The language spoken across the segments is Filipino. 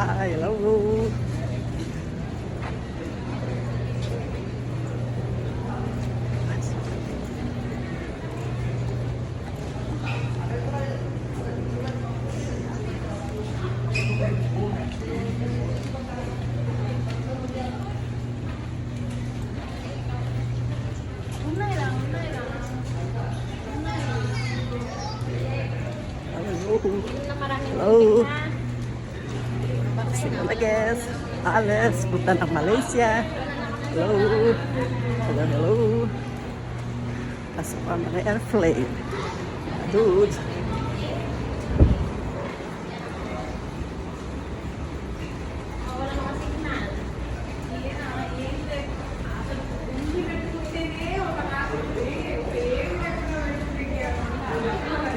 Hi, hello. Hello. Sino na guys? Alice, punta ng Malaysia. Hello. Hello, hello. Pasok pa mga airplane. Dudes.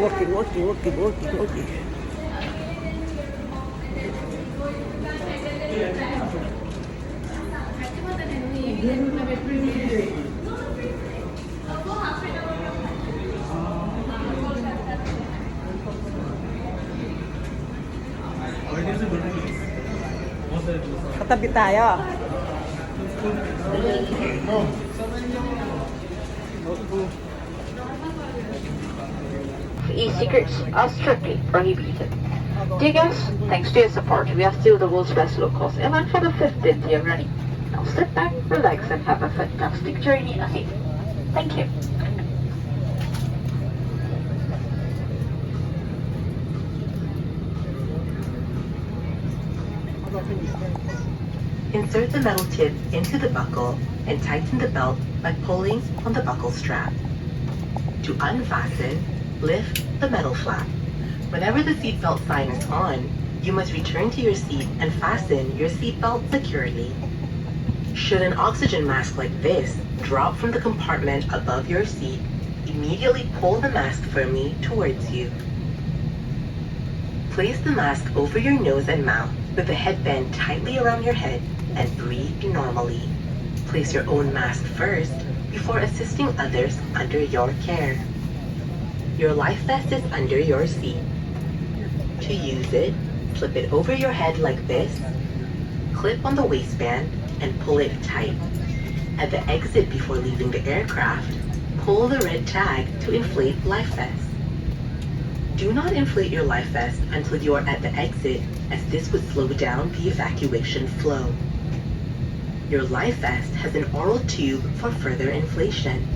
Walking. Katabi tayo. E-cigarettes are strictly prohibited. Dear guests, thanks to your support, we are still the world's best low-cost airline for the 15th year running. Now sit back, relax, and have a fantastic journey ahead. Thank you. Insert the metal tip into the buckle and tighten the belt by pulling on the buckle strap. To unfasten, lift the metal flap. Whenever the seatbelt sign is on, you must return to your seat and fasten your seatbelt securely. Should an oxygen mask like this drop from the compartment above your seat, immediately pull the mask firmly towards you. Place the mask over your nose and mouth with the headband tightly around your head and breathe normally. Place your own mask first before assisting others under your care. Your life vest is under your seat. To use it, slip it over your head like this, clip on the waistband, and pull it tight. At the exit before leaving the aircraft, pull the red tag to inflate life vest. Do not inflate your life vest until you are at the exit, as this would slow down the evacuation flow. Your life vest has an oral tube for further inflation.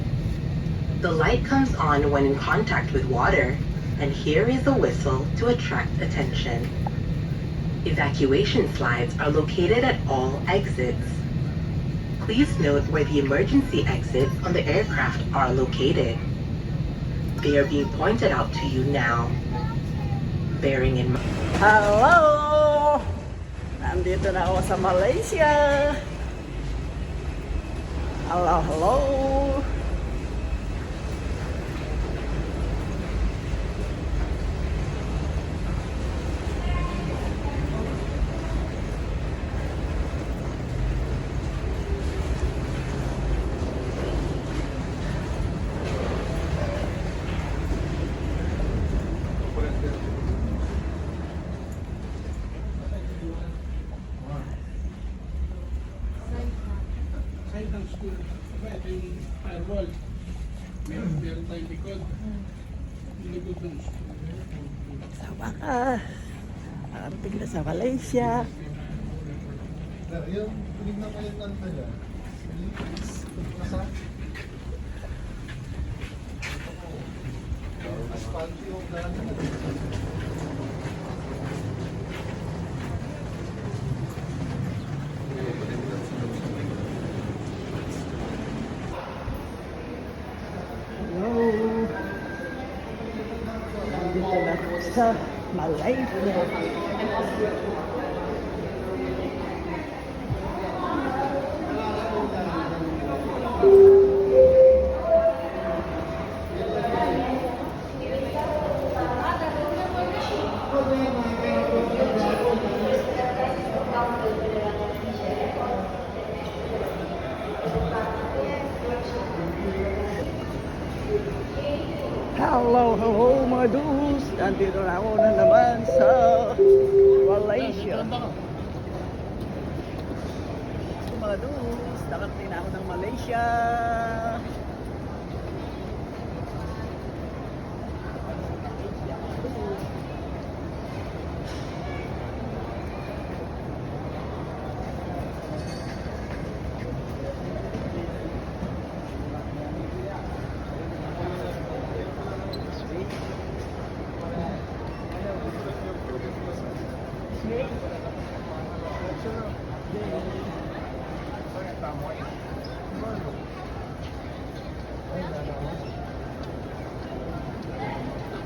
The light comes on when in contact with water, and here is a whistle to attract attention. Evacuation slides are located at all exits. Please note where the emergency exits on the aircraft are located. They are being pointed out to you now. Bearing in mind. Hello! Nandito na ako sa Malaysia. Hello. Side ng school. Diba, ito yung firewall. Meron tayong likod. Yung likod ng school. Sa wakas. Nakarating na sa Malaysia. Yung pinig na kayo ng taga. Nasa? Asphalt yung daan. Nandito na ako sa Malaysia. Hello mga dudes! Nandito na ako na naman sa Malaysia. mga dudes, nakarating na ako ng Malaysia.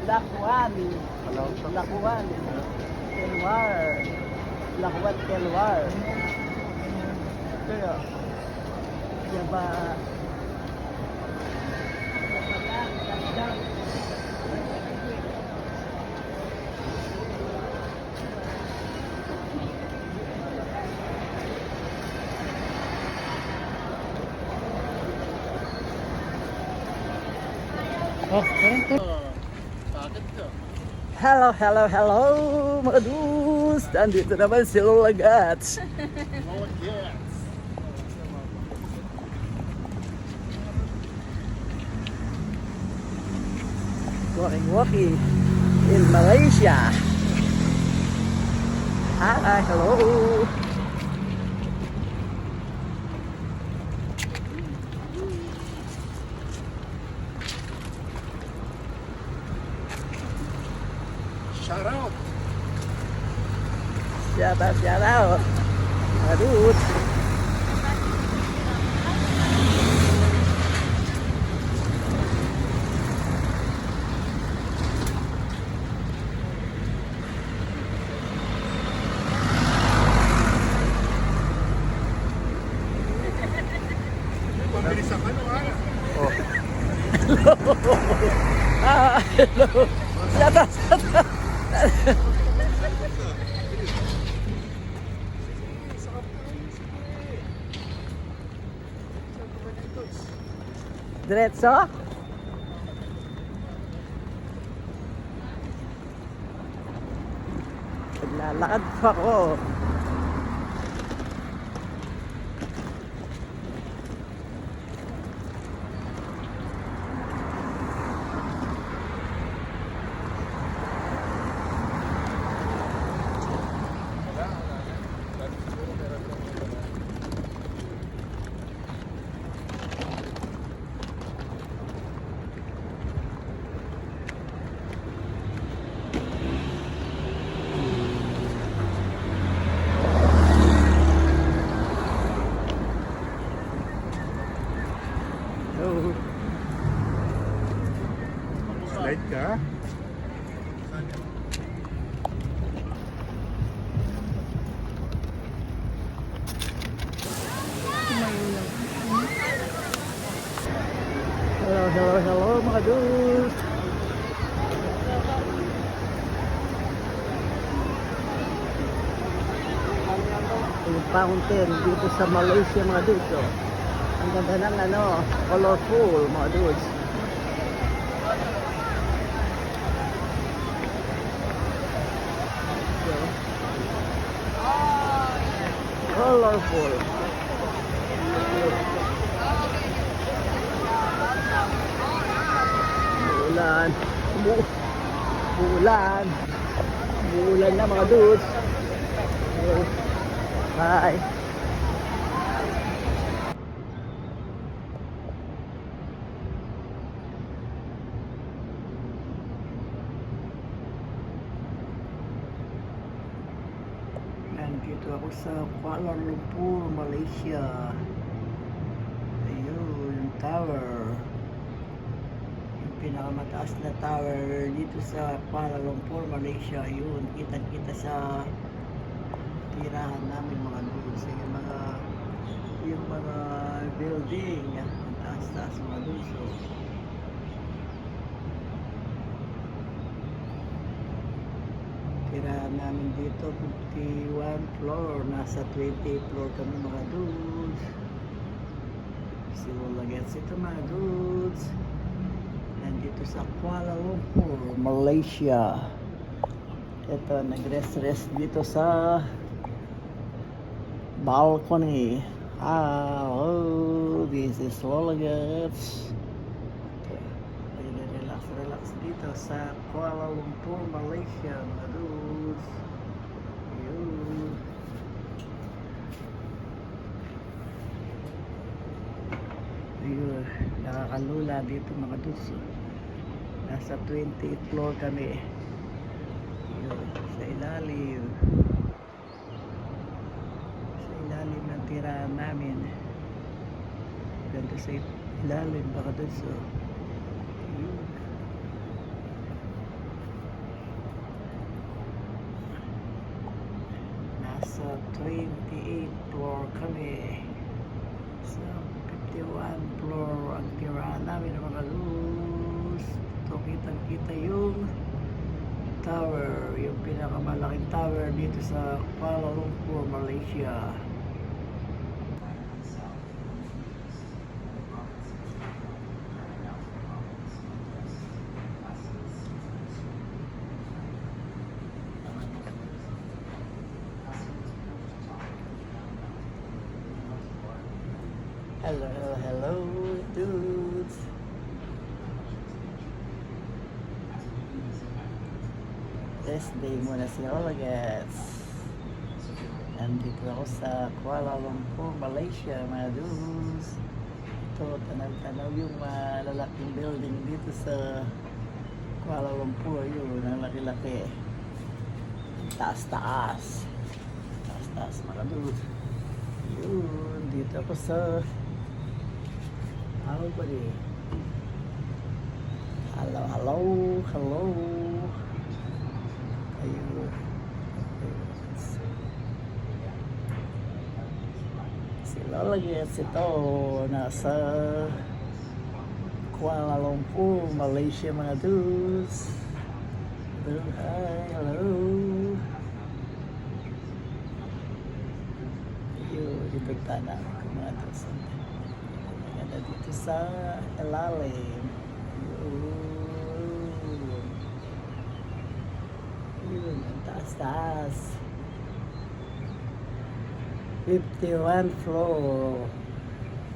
Lakuan, Lakuan, Kelwar, Lakuan, Kelwar. Pero, diba, Bakit ka? hello, mga dudes. Nandito naman si Lola Gats. Oh, yes. Walking in Malaysia. Hi, hello. Shout out. Shout out. Mga dudes. Mabilis ang ano, ha? Hello. Shout out. Diretso? Naglalakad pa ako. Hello. Slide ka? Hello, mga dudes. Yung fountain dito sa Malaysia, mga dudes. Oh. Ang ganda ng ano, colorful, mga dudes. Colorful. Umuulan. Umuulan. Umuulan na, mga dudes. Hi. Nandito ako sa Kuala Lumpur, Malaysia. Ayun, yung tower. Yung pinakamataas na tower dito sa Kuala Lumpur, Malaysia. Yun, kita-kita sa tirahan namin, mga dudes. Yung mga building, ang taas-taas, mga dudes. So, tirahan namin dito, 51 floor. Nasa 20 floor kami, mga dudes. Lola Gats ito, mga dudes. Nandito sa Kuala Lumpur, Malaysia. Ito, nag-rest dito sa balcony. Hello, this is Lolagats. Relax dito sa Kuala Lumpur, Malaysia, mga dudes. Yun. Ayun, nakakalula dito mga dudes. Nasa 28th floor kami. Ayun, sa ilalim. Ng tirahan namin. Ganda sa ilalim baka doon so nasa 28th floor kami, sa 51 floor ang tirahan namin mga luz. Ito kitang kita yung tower, yung pinakamalaking tower dito sa Kuala Lumpur, Malaysia. Hello, dudes. Rest day muna si Olagats. Nandito ako sa Kuala Lumpur, Malaysia, mga dudes. Ito, tanaw-tanaw yung malalaking building dito sa Kuala Lumpur. Yun, ang laki-laki. Taas-taas. Taas-taas, mga dudes. Yun, dito ako sa ano ba di? Hello. Ayun. Si Lolagats ito, nasa Kuala Lumpur, Malaysia, mga dudes. Hi, hello. Ayun, dito tanah ko mga dudes. Maganda dito sa ilalim. Yun, ang taas-taas. 51 floor.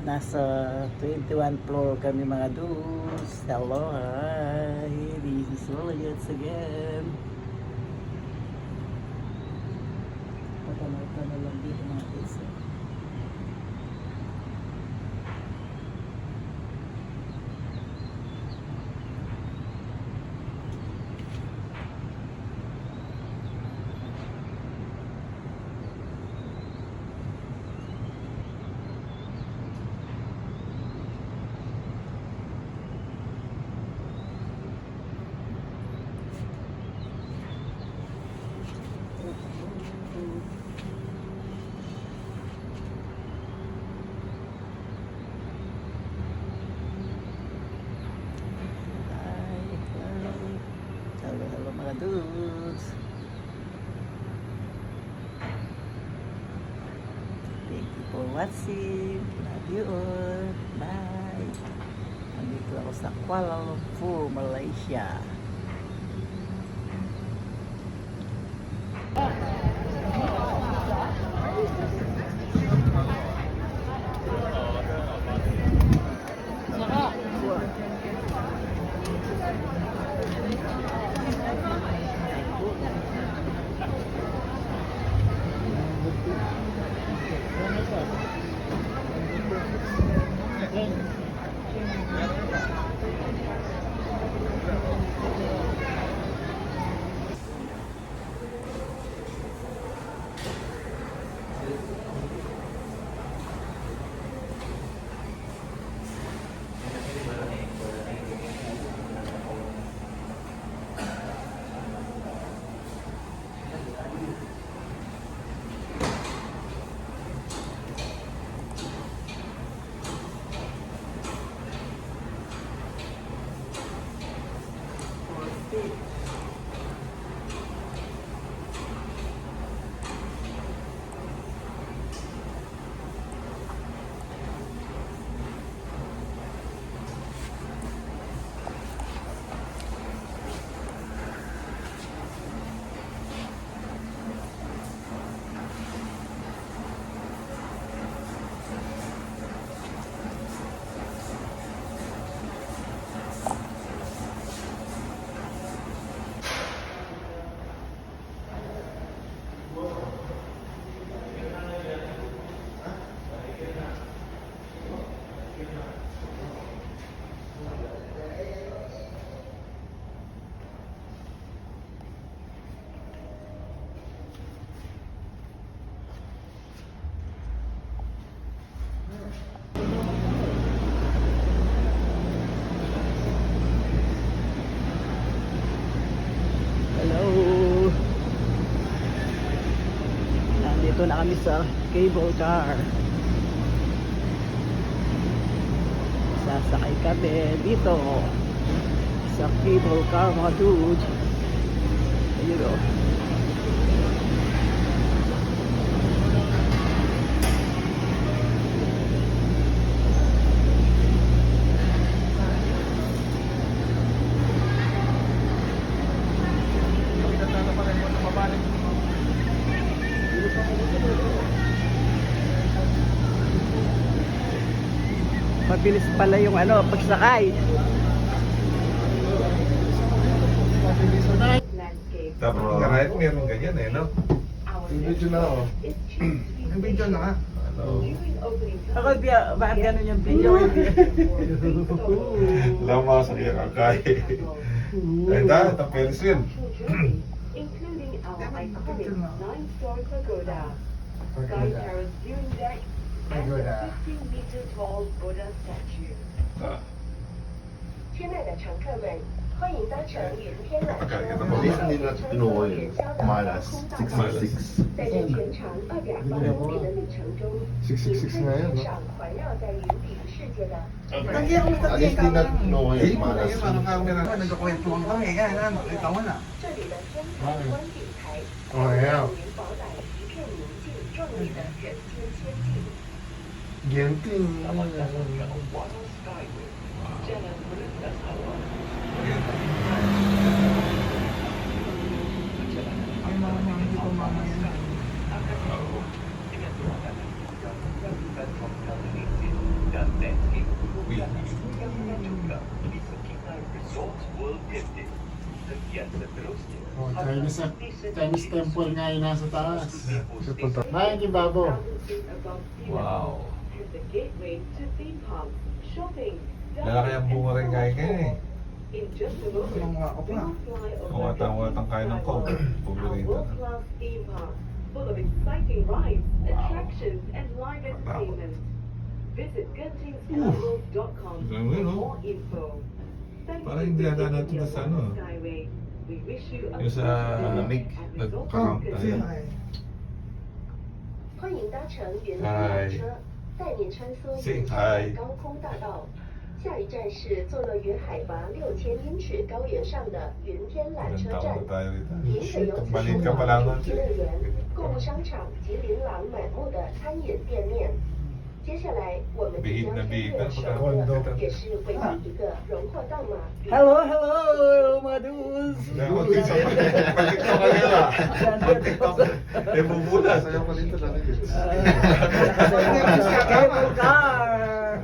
Nasa 21 floor kami mga dudes. Hello, hi. This is Lolagats again. Patanaw-tanaw lang dito mga dudes. Hello mga dudes. Thank you for watching. Love you all. Bye. Nandito ako sa Kuala Lumpur, Malaysia. Nandito na kami sa cable car. Sasakay kami dito sa cable car mga dude. Ayun o. Mabilis pala yung ano, pagsakay. Tapos kahit meron ganyan eh, no? Yung video na ako. Yung video na nga. Ano? Ako, bakit ganun yung video? Lama sa iya kakay. Ay dahil, tapelis yun. Including our iconic 9-story pagoda, Sky Terrace viewing deck, and the Pagoda. 15-meter tall Buddha statue. Ah, 亲爱的乘客们，欢迎搭乘云天缆车， Pagkakita 乘 mo. 坐云霄的航空大道。 在这全长2.8公里的旅程中，您可以欣赏环绕在云顶世界的 Alis din na no Hindi yung mo na malas. yun, parang camera. nagkakwentuhan kami, yan, nakita mo na. 这里的天台观景台， Oh, 让 yeah. 您饱览一片宁静壮丽的人间仙境。 Genting. Uy, Oh, Chinese temple nga yung nasa taas. Mayan yung babo. wow. The gateway to theme parks, shopping, Lalaki ang bunga rin kaya kaya eh. In just a moment, we will fly Kung over atang-atang kayo ng coke, our pupunta. world-class theme park, full of exciting rides, attractions, and live entertainment. Visit gentingskyway.com Ganun, for no? more info. Thank Parang you hindi for yata visiting natin your sa ano. local Skyway. We wish you a Yung sa pleasant lamig, and nagkaroon resortful tayo. visit. 欢迎搭乘云霄缆车，带您穿梭 Say 云霄 hi. 的高空大道。下一站是坐落于海拔6000英尺高原上的云天缆 Ilang 车 taon 站 na。tayo rito. 您可由此 Maliit 前 ka pa 往 lang 主 nun. 题乐园、购物商场及琳琅满目的餐饮店面。接下来，我们即将穿越首个，也是唯一一个荣获到马。 Hello, hello, mga dudes. Pag-tiktok ka nila. Pag-tiktok. Eh, bubulas. Saya pa dito na rin. Cable car.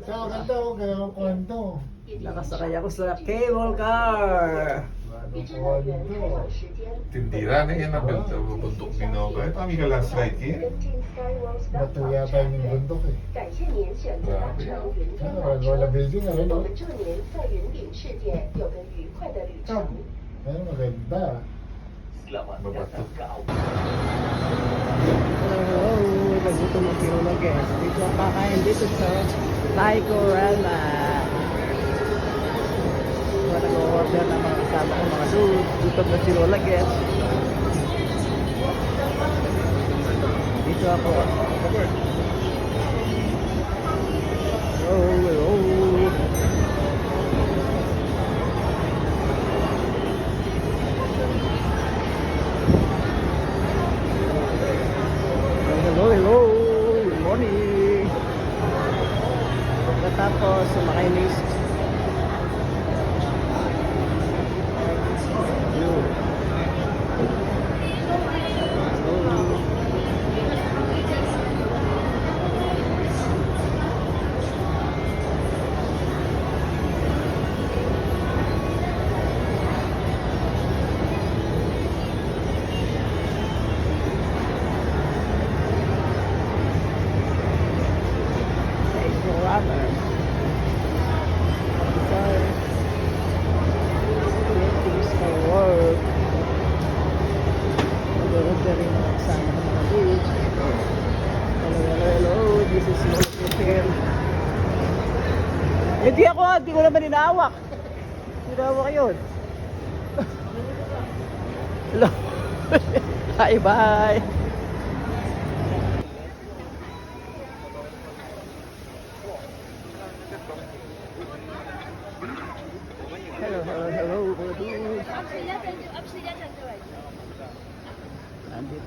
Sa ganda ko, kaya ang kwento. Nakasakay ako sa cable car. 预知乐园开放时间。 Tindira na yan ang bundok ni Noga. Ito ang last ride eh. 跟进 Skyworld Bato yata yung bundok eh. 感谢您选择搭乘云天缆 Wala 车。 building na rin 我 no? 们祝您在云顶世界有个愉快的旅程。 Ayun, maganda. Babato. Hello, nagutom ang Pirula guys. Dito ang kakain dito sa Taikorama. Wala nag-order ng mga kasama ko mga dudes. Gutom na si Lola guys. Dito ako. Hello. Hello. Good morning. Pagkatapos, sumakay na yung Taikorama. Things for work. Mag-order rin ang kasama ng mga dudes. Hello. This is Lord Hotel. Hindi ko naman inawak. Inawak yun. Hello. Bye.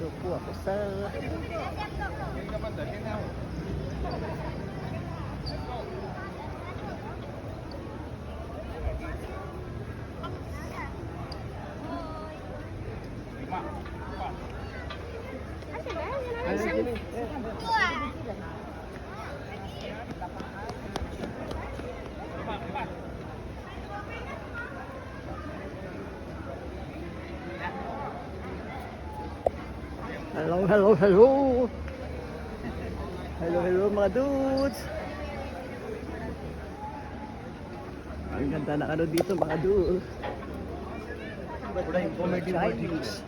Dito po ako sa Hello, hello, hello. Hello, hello mga dudes. Ang ganda na ano dito mga dudes. Chinese.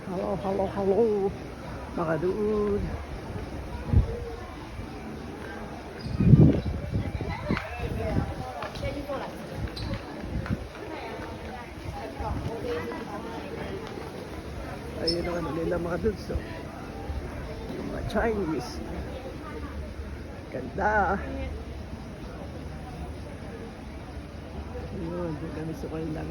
Hello, hello, hello, mga dude. Ayun ang ano nila mga dudes. So. Yung mga Chinese. Ganda. Ayun, doon kami sa kanilang.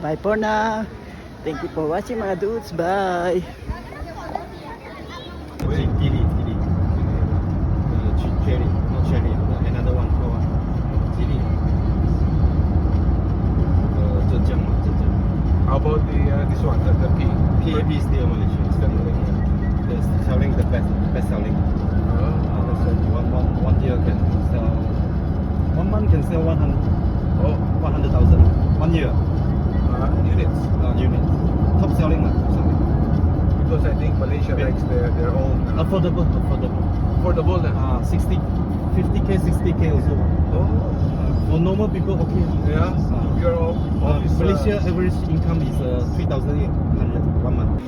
Bye for now. Thank you for watching mga dudes. Bye. Wait, chili. Cherry, not cherry. Another one. Chili. Zhejiang. How about this one, the P? PAP is still Malaysia. Still Malaysia. They're selling the best selling. That's it. One year can sell. 1 month can sell 100,000. 1 year. Units. Units. Top selling. Because I think Malaysia likes their own Affordable. affordable. 60, 50k, 60k also. For normal people, okay. Yeah. Your office. Malaysia average income is 3,800 1 month.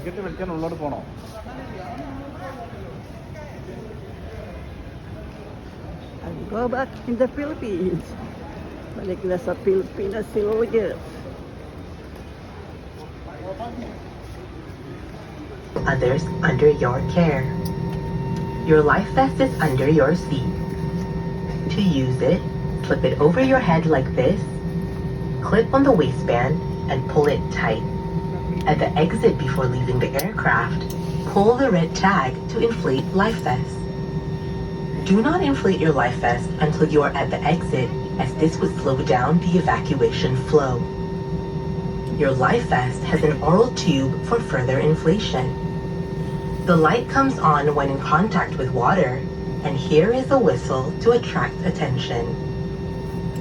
Ticket മേടിക്കാൻ ഉള്ളോട്ട് പോണോ? I'll go back in the Philippines. Balik na sa Pilipinas si Roger. Others under your care. Your life vest is under your seat. To use it, slip it over your head like this, clip on the waistband, and pull it tight. At the exit before leaving the aircraft, pull the red tag to inflate life vest. Do not inflate your life vest until you are at the exit, as this would slow down the evacuation flow. Your life vest has an oral tube for further inflation. The light comes on when in contact with water, and here is a whistle to attract attention.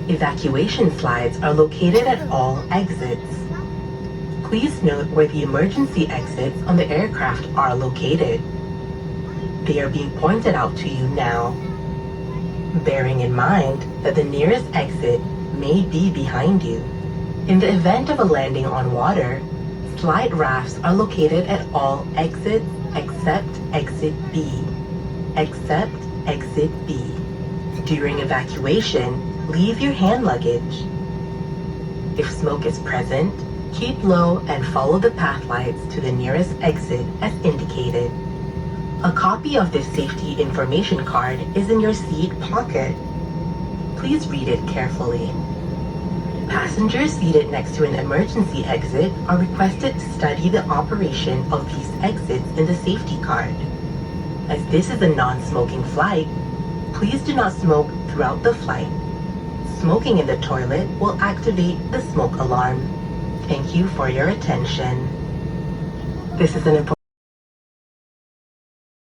Evacuation slides are located at all exits. Please note where the emergency exits on the aircraft are located. They are being pointed out to you now, bearing in mind that the nearest exit may be behind you. In the event of a landing on water, slide rafts are located at all exits except exit B. Except exit B. During evacuation, leave your hand luggage. If smoke is present, keep low and follow the path lights to the nearest exit as indicated. A copy of this safety information card is in your seat pocket. Please read it carefully. Passengers seated next to an emergency exit are requested to study the operation of these exits in the safety card. As this is a non-smoking flight, please do not smoke throughout the flight. Smoking in the toilet will activate the smoke alarm. Thank you for your attention. This is an important